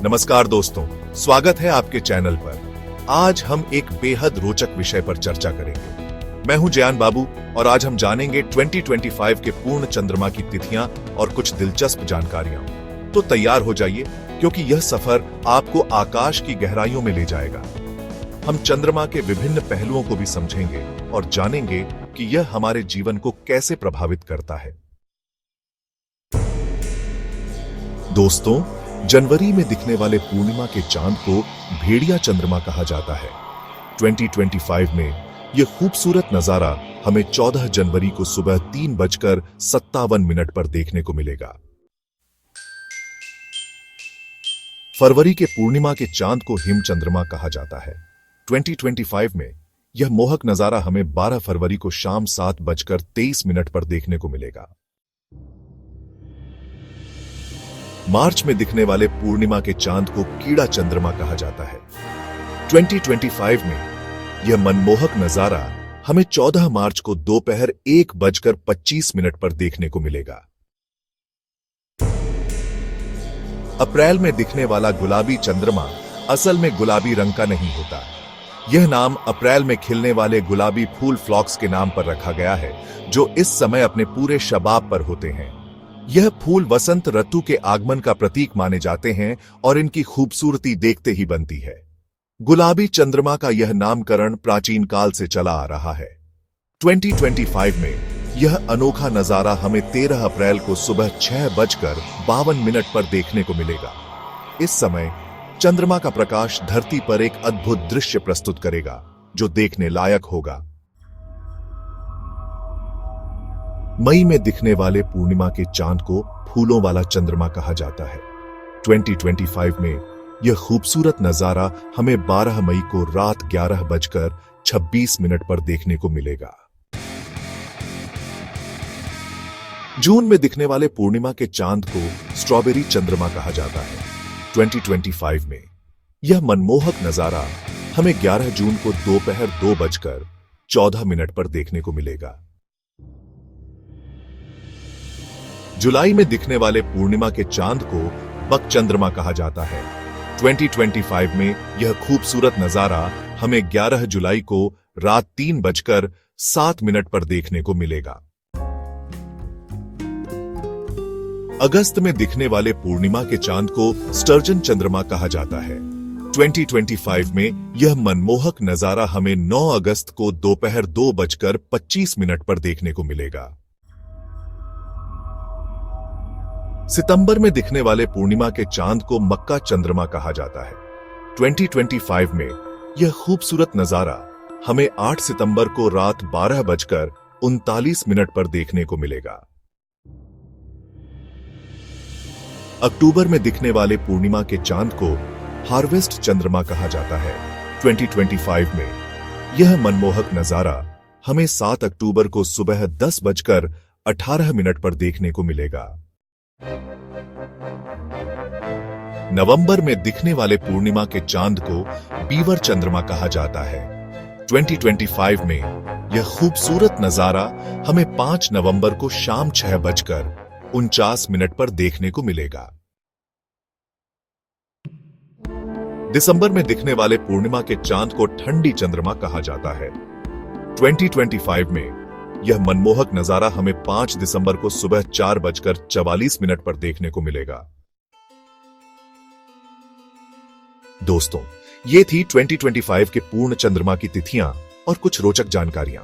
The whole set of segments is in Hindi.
नमस्कार दोस्तों, स्वागत है आपके चैनल पर। आज हम एक बेहद रोचक विषय पर चर्चा करेंगे। मैं हूं जयान बाबू और आज हम जानेंगे 2025 के पूर्ण चंद्रमा की तिथियां और कुछ दिलचस्प जानकारियां। तो तैयार हो जाइए क्योंकि यह सफर आपको आकाश की गहराइयों में ले जाएगा। हम चंद्रमा के विभिन्न पहलुओं को भी समझेंगे और जानेंगे कि यह हमारे जीवन को कैसे प्रभावित करता है। दोस्तों, जनवरी में दिखने वाले पूर्णिमा के चांद को भेड़िया चंद्रमा कहा जाता है। 2025 में यह खूबसूरत नजारा हमें 14 जनवरी को सुबह 3:57 पर देखने को मिलेगा। फरवरी के पूर्णिमा के चांद को हिम चंद्रमा कहा जाता है। 2025 में यह मोहक नजारा हमें 12 फरवरी को शाम 7:23 पर देखने को मिलेगा। मार्च में दिखने वाले पूर्णिमा के चांद को कीड़ा चंद्रमा कहा जाता है। 2025 में यह मनमोहक नजारा हमें 14 मार्च को दोपहर 1:25 पर देखने को मिलेगा। अप्रैल में दिखने वाला गुलाबी चंद्रमा असल में गुलाबी रंग का नहीं होता। यह नाम अप्रैल में खिलने वाले गुलाबी फूल फ्लॉक्स के नाम पर रखा गया है, जो इस समय अपने पूरे शबाब पर होते हैं। यह फूल वसंत ऋतु के आगमन का प्रतीक माने जाते हैं और इनकी खूबसूरती देखते ही बनती है। गुलाबी चंद्रमा का यह नामकरण प्राचीन काल से चला आ रहा है। 2025 में यह अनोखा नजारा हमें 13 अप्रैल को सुबह 6:52 पर देखने को मिलेगा। इस समय चंद्रमा का प्रकाश धरती पर एक अद्भुत दृश्य प्रस्तुत करेगा, जो देखने लायक होगा। मई में दिखने वाले पूर्णिमा के चांद को फूलों वाला चंद्रमा कहा जाता है। 2025 में यह खूबसूरत नजारा हमें 12 मई को रात 11:26 पर देखने को मिलेगा। जून में दिखने वाले पूर्णिमा के चांद को स्ट्रॉबेरी चंद्रमा कहा जाता है। 2025 में यह मनमोहक नजारा हमें 11 जून को दोपहर 2:14 पर देखने को मिलेगा। जुलाई में दिखने वाले पूर्णिमा के चांद को बक चंद्रमा कहा जाता है। 2025 में यह खूबसूरत नजारा हमें 11 जुलाई को रात 3:07 पर देखने को मिलेगा। अगस्त में दिखने वाले पूर्णिमा के चांद को स्टर्जन चंद्रमा कहा जाता है। 2025 में यह मनमोहक नजारा हमें 9 अगस्त को दोपहर 2:25 पर देखने को मिलेगा। सितंबर में दिखने वाले पूर्णिमा के चांद को मक्का चंद्रमा कहा जाता है। 2025 में यह खूबसूरत नजारा हमें 8 सितंबर को रात 12:39 पर देखने को मिलेगा। अक्टूबर में दिखने वाले पूर्णिमा के चांद को हार्वेस्ट चंद्रमा कहा जाता है। 2025 में यह मनमोहक नजारा हमें 7 अक्टूबर को सुबह 10:18 पर देखने को मिलेगा। नवंबर में दिखने वाले पूर्णिमा के चांद को बीवर चंद्रमा कहा जाता है। 2025 में यह खूबसूरत नजारा हमें 5 नवंबर को शाम 6:49 पर देखने को मिलेगा। दिसंबर में दिखने वाले पूर्णिमा के चांद को ठंडी चंद्रमा कहा जाता है। 2025 में यह मनमोहक नजारा हमें 5 दिसंबर को सुबह 4:44 पर देखने को मिलेगा। दोस्तों, ये थी 2025 के पूर्ण चंद्रमा की तिथियां और कुछ रोचक जानकारियां।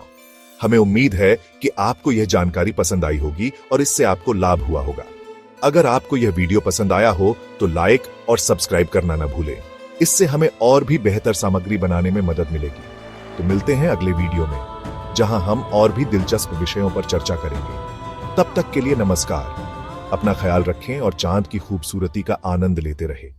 हमें उम्मीद है कि आपको यह जानकारी पसंद आई होगी और इससे आपको लाभ हुआ होगा। अगर आपको यह वीडियो पसंद आया हो तो लाइक और सब्सक्राइब करना न भूलें। इससे हमें और भी बेहतर सामग्री बनाने में मदद मिलेगी। तो मिलते हैं अगले वीडियो में, जहां हम और भी दिलचस्प विषयों पर चर्चा करेंगे। तब तक के लिए नमस्कार। अपना ख्याल रखें और चांद की खूबसूरती का आनंद लेते रहें।